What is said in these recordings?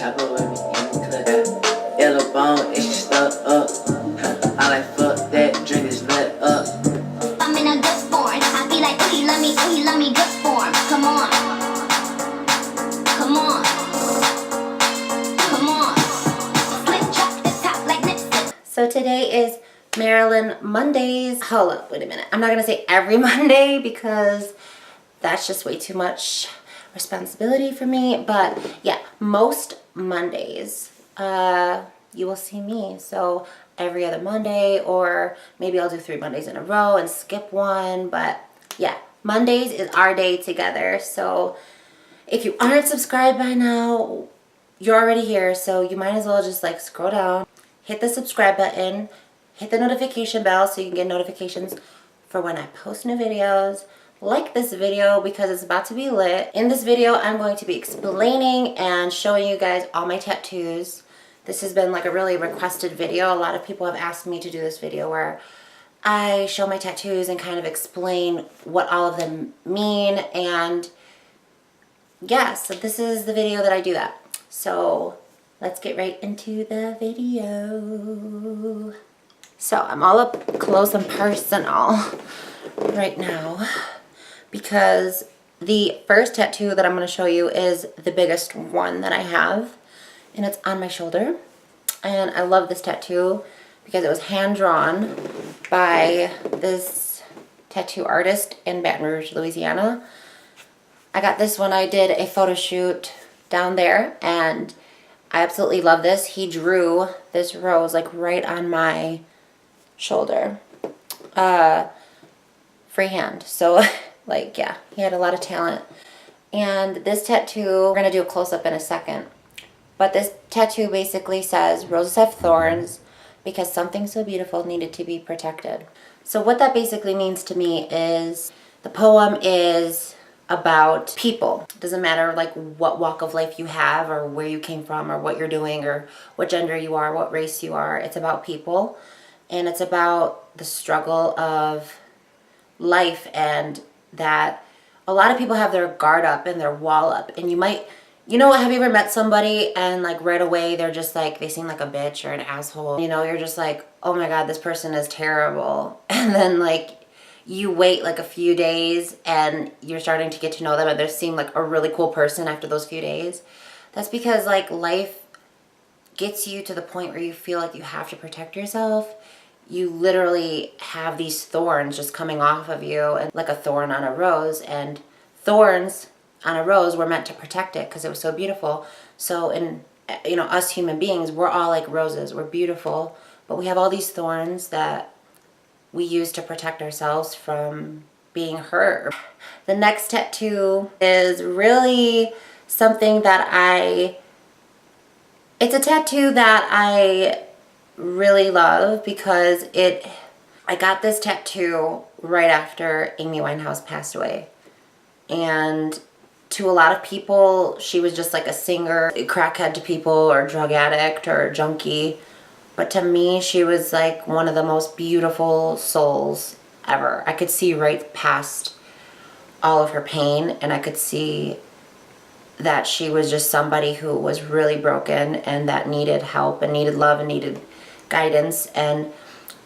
chopper with me in the cut. Yellow bone, extra stuck up. I like fuck that, drink this nut up. I'm in a good form. I feel like, oh, he love me good form. Come on. Come on. Come on. Flip, drop the top like lipstick. So today is Marilyn Mondays. Hold up, wait a minute. I'm not gonna say every Monday because that's just way too much responsibility for me. But yeah, most Mondays, you will see me. So every other Monday, or maybe I'll do 3 Mondays in a row and skip one. But yeah, Mondays is our day together. So if you aren't subscribed by now, you're already here. So you might as well just like scroll down, hit the subscribe button, hit the notification bell so you can get notifications for when I post new videos. Like this video because it's about to be lit. In this video, I'm going to be explaining and showing you guys all my tattoos. This has been like a really requested video. A lot of people have asked me to do this video where I show my tattoos and kind of explain what all of them mean. And yeah, so this is the video that I do that. So let's get right into the video. So I'm all up close and personal right now because the first tattoo that I'm going to show you is the biggest one that I have, and it's on my shoulder. And I love this tattoo because it was hand drawn by this tattoo artist in Baton Rouge, Louisiana. I got this when I did a photo shoot down there, and I absolutely love this. He drew this rose like right on my shoulder, freehand. So like, yeah, he had a lot of talent. And this tattoo, we're gonna do a close-up in a second, but this tattoo basically says roses have thorns because something so beautiful needed to be protected. So what that basically means to me is the poem is about people. It doesn't matter like what walk of life you have or where you came from or what you're doing or what gender you are, what race you are. It's about people, and it's about the struggle of life, and that a lot of people have their guard up and their wall up. And you might, you know, have you ever met somebody and like right away they're just like, they seem like a bitch or an asshole, you know, you're just like, oh my god, this person is terrible. And then like you wait like a few days and you're starting to get to know them and they seem like a really cool person after those few days. That's because like life gets you to the point where you feel like you have to protect yourself. You literally have these thorns just coming off of you, and like a thorn on a rose, and thorns on a rose were meant to protect it because it was so beautiful. So in, you know, us human beings, we're all like roses. We're beautiful, but we have all these thorns that we use to protect ourselves from being hurt. The next tattoo is really something that it's a tattoo that I really love because I got this tattoo right after Amy Winehouse passed away. And to a lot of people, she was just like a singer, a crackhead to people, or drug addict or junkie. But to me, she was like one of the most beautiful souls ever. I could see right past all of her pain, and I could see that she was just somebody who was really broken and that needed help and needed love and needed guidance. And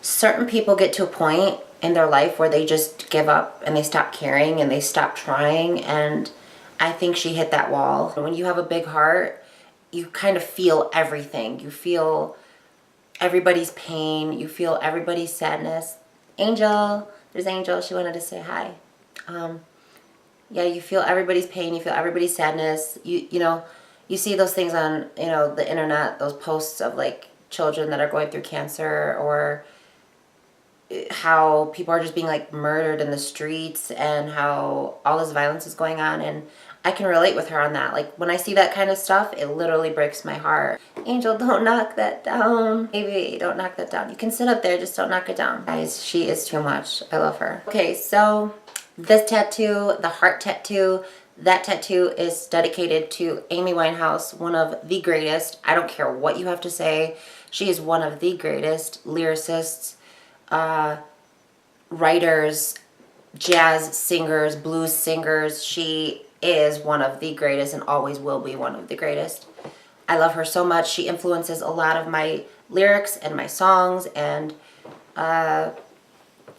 certain people get to a point in their life where they just give up and they stop caring and they stop trying, and I think she hit that wall. When you have a big heart, you kind of feel everything. You feel everybody's pain, you feel everybody's sadness. Angel, there's Angel, she wanted to say hi. Yeah, you feel everybody's pain, you feel everybody's sadness. You know, you see those things on, you know, the internet, those posts of like children that are going through cancer, or how people are just being like murdered in the streets, and how all this violence is going on. And I can relate with her on that. Like when I see that kind of stuff, it literally breaks my heart. Angel, don't knock that down. Baby, don't knock that down. You can sit up there, just don't knock it down. Guys, she is too much. I love her. Okay, so this tattoo, the heart tattoo, that tattoo is dedicated to Amy Winehouse, one of the greatest. I don't care what you have to say. She is one of the greatest lyricists, writers, jazz singers, blues singers. She is one of the greatest and always will be one of the greatest. I love her so much. She influences a lot of my lyrics and my songs, and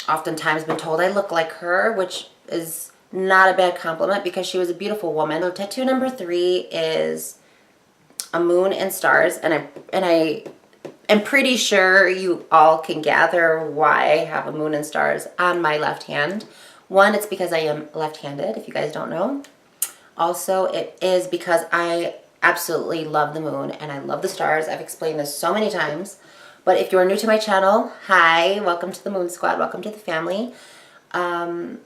oftentimes been told I look like her, which is not a bad compliment because she was a beautiful woman. So tattoo number 3 is a moon and stars, and I am pretty sure you all can gather why I have a moon and stars on my left hand. One, it's because I am left-handed, if you guys don't know. Also, it is because I absolutely love the moon and I love the stars. I've explained this so many times. But if you're new to my channel, hi, welcome to the Moon Squad, welcome to the family. I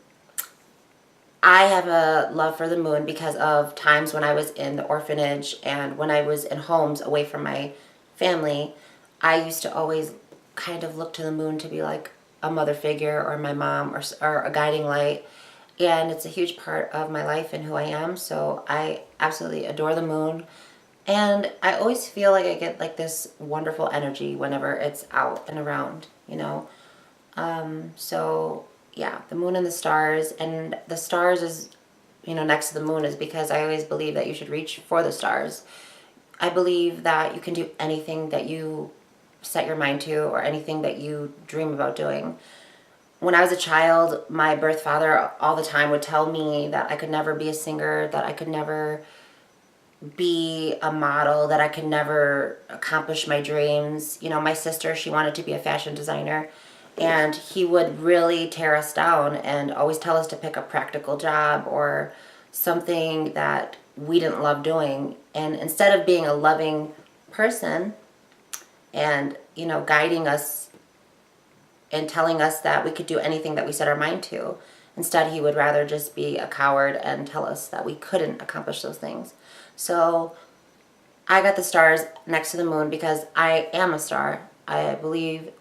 have a love for the moon because of times when I was in the orphanage and when I was in homes away from my family. I used to always kind of look to the moon to be like a mother figure or my mom or a guiding light. And it's a huge part of my life and who I am. So I absolutely adore the moon. And I always feel like I get like this wonderful energy whenever it's out and around, you know. So yeah, the moon and the stars. And the stars is, you know, next to the moon is because I always believe that you should reach for the stars. I believe that you can do anything that you set your mind to or anything that you dream about doing. When I was a child, my birth father all the time would tell me that I could never be a singer, that I could never be a model, that I could never accomplish my dreams. You know, my sister, she wanted to be a fashion designer, and he would really tear us down and always tell us to pick a practical job or something that we didn't love doing. And instead of being a loving person and, you know, guiding us and telling us that we could do anything that we set our mind to, instead he would rather just be a coward and tell us that we couldn't accomplish those things. So I got the stars next to the moon because I am a star. I believe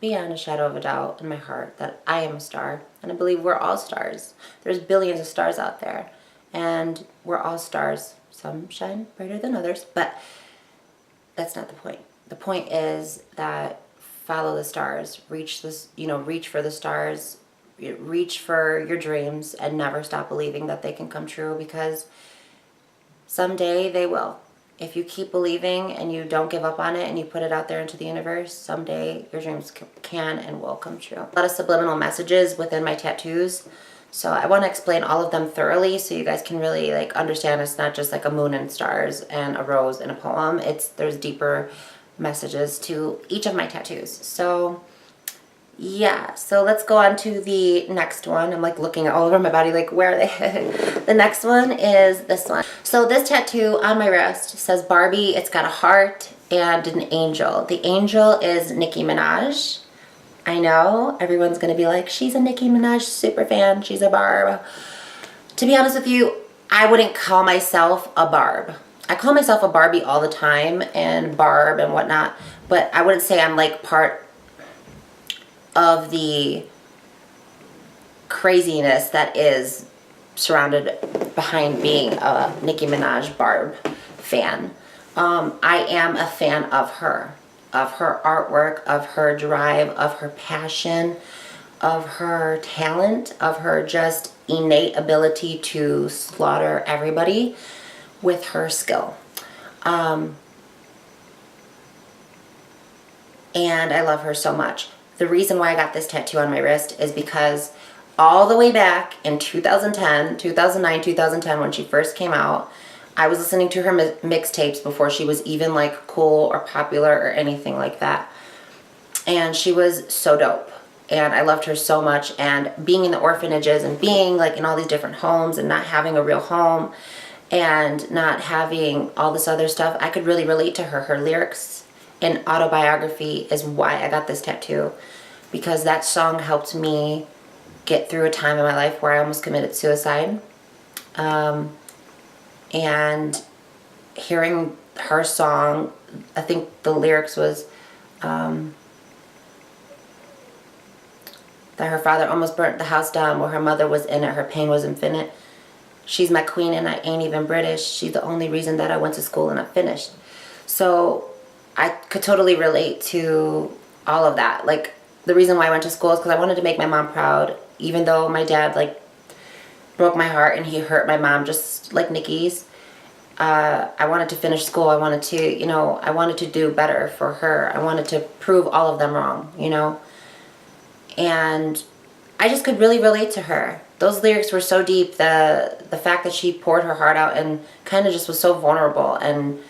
beyond a shadow of a doubt in my heart that I am a star, and I believe we're all stars. There's billions of stars out there, and we're all stars. Some shine brighter than others, but that's not the point. The point is that follow the stars, reach this, you know, reach for the stars, reach for your dreams, and never stop believing that they can come true, because someday they will. If you keep believing and you don't give up on it and you put it out there into the universe, someday your dreams can and will come true. A lot of subliminal messages within my tattoos, so I want to explain all of them thoroughly so you guys can really like understand it's not just like a moon and stars and a rose and a poem. There's deeper messages to each of my tattoos. So yeah, so let's go on to the next one. I'm like looking all over my body like, where are they? The next one is this one. So this tattoo on my wrist says Barbie. It's got a heart and an angel. The angel is Nicki Minaj. I know everyone's gonna be like, she's a Nicki Minaj super fan, she's a Barb. To be honest with you, I wouldn't call myself a Barb. I call myself a Barbie all the time and Barb and whatnot, but I wouldn't say I'm like part of the craziness that is surrounded behind being a Nicki Minaj Barb fan. I am a fan of her artwork, of her drive, of her passion, of her talent, of her just innate ability to slaughter everybody with her skill. And I love her so much. The reason why I got this tattoo on my wrist is because all the way back in 2010, 2009, 2010, when she first came out, I was listening to her mixtapes before she was even like cool or popular or anything like that. And she was so dope. And I loved her so much. And being in the orphanages and being like in all these different homes and not having a real home and not having all this other stuff, I could really relate to her. Her lyrics and autobiography is why I got this tattoo, because that song helped me get through a time in my life where I almost committed suicide. And hearing her song, I think the lyrics was that her father almost burnt the house down while her mother was in it. Her pain was infinite. She's my queen and I ain't even British. She's the only reason that I went to school and I finished. So I could totally relate to all of that. Like, the reason why I went to school is because I wanted to make my mom proud, even though my dad like broke my heart and he hurt my mom just like Nicki's. I wanted to finish school. I wanted to, you know, I wanted to do better for her. I wanted to prove all of them wrong, you know. And I just could really relate to her. Those lyrics were so deep. The fact that she poured her heart out and kind of just was so vulnerable. And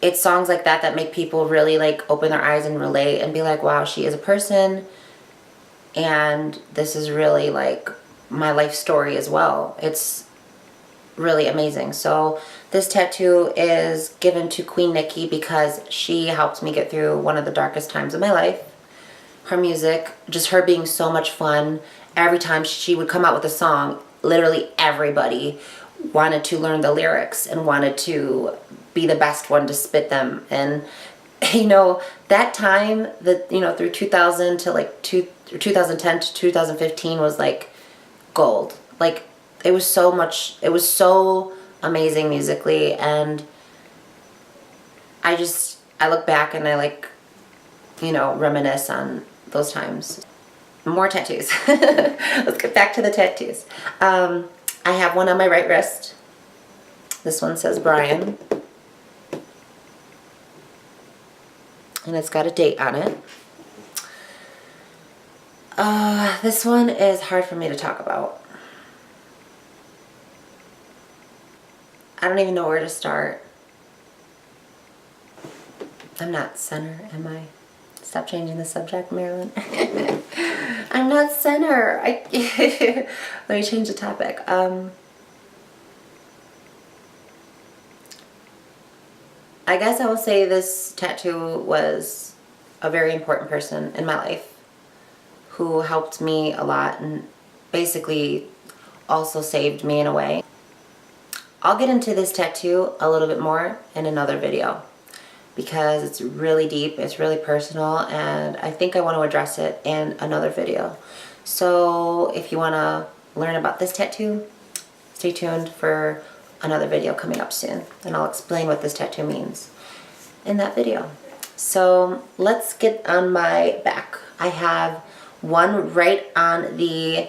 it's songs like that that make people really like open their eyes and relate and be like, wow, she is a person. And this is really like my life story as well. It's really amazing. So this tattoo is given to Queen Nikki because she helped me get through one of the darkest times of my life. Her music, just her being so much fun. Every time she would come out with a song, literally everybody wanted to learn the lyrics and wanted to be the best one to spit them. And you know, that time, that, you know, through 2000 to like 2010 to 2015 was like gold. Like, it was so much, it was so amazing musically. And I look back and I like, you know, reminisce on those times. More tattoos. Let's get back to the tattoos. I have one on my right wrist. This one says Brian. And it's got a date on it. This one is hard for me to talk about. I don't even know where to start. I'm not center, am I? Stop changing the subject, Marilyn. I'm not center. Let me change the topic. I guess I will say this tattoo was a very important person in my life who helped me a lot and basically also saved me in a way. I'll get into this tattoo a little bit more in another video because it's really deep, it's really personal, and I think I want to address it in another video. So if you want to learn about this tattoo, stay tuned for another video coming up soon, and I'll explain what this tattoo means in that video. So let's get on my back. I have one right on the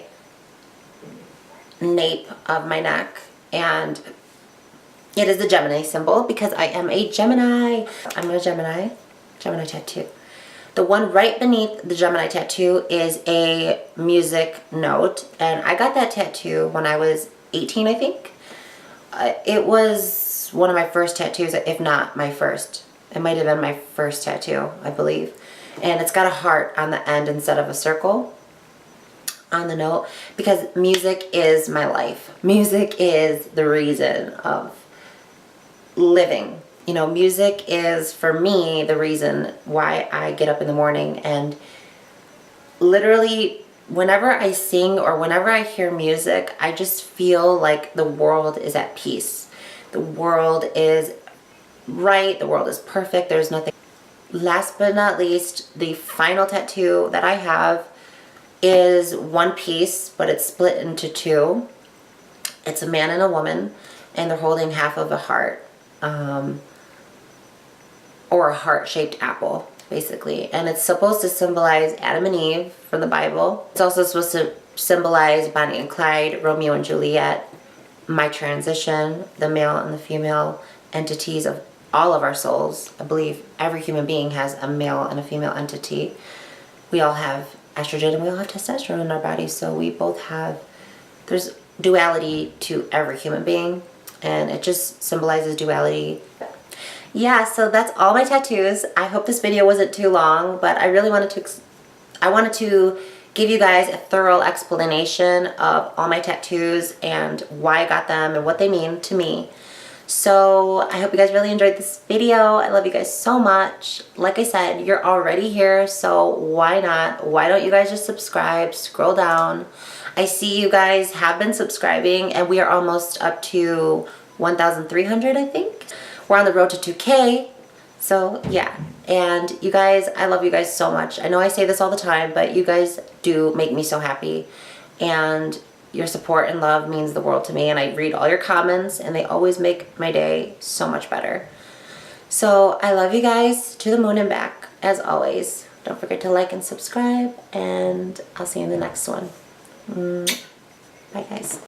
nape of my neck, and it is the Gemini symbol because I am a Gemini. I'm a Gemini tattoo. The one right beneath the Gemini tattoo is a music note, and I got that tattoo when I was 18, I think. It was one of my first tattoos, if not my first. It might have been my first tattoo, I believe. And it's got a heart on the end instead of a circle on the note because music is my life. Music is the reason of living. You know, music is, for me, the reason why I get up in the morning. And literally, whenever I sing or whenever I hear music, I just feel like the world is at peace. The world is right. The world is perfect. There's nothing. Last but not least, the final tattoo that I have is one piece, but it's split into two. It's a man and a woman, and they're holding half of a heart, or a heart-shaped apple, basically. And it's supposed to symbolize Adam and Eve from the Bible. It's also supposed to symbolize Bonnie and Clyde, Romeo and Juliet, my transition, the male and the female entities of all of our souls. I believe every human being has a male and a female entity. We all have estrogen and we all have testosterone in our bodies, so we both have, there's duality to every human being, and it just symbolizes duality. Yeah, so that's all my tattoos. I hope this video wasn't too long, but I really wanted to give you guys a thorough explanation of all my tattoos and why I got them and what they mean to me. So I hope you guys really enjoyed this video. I love you guys so much. Like I said, you're already here, so why not? Why don't you guys just subscribe? Scroll down. I see you guys have been subscribing, and we are almost up to 1,300, I think. We're on the road to 2K. So yeah, and you guys, I love you guys so much. I know I say this all the time, but you guys do make me so happy, and your support and love means the world to me, and I read all your comments and they always make my day so much better. So I love you guys to the moon and back, as always. Don't forget to like and subscribe, and I'll see you in the next one. Bye guys.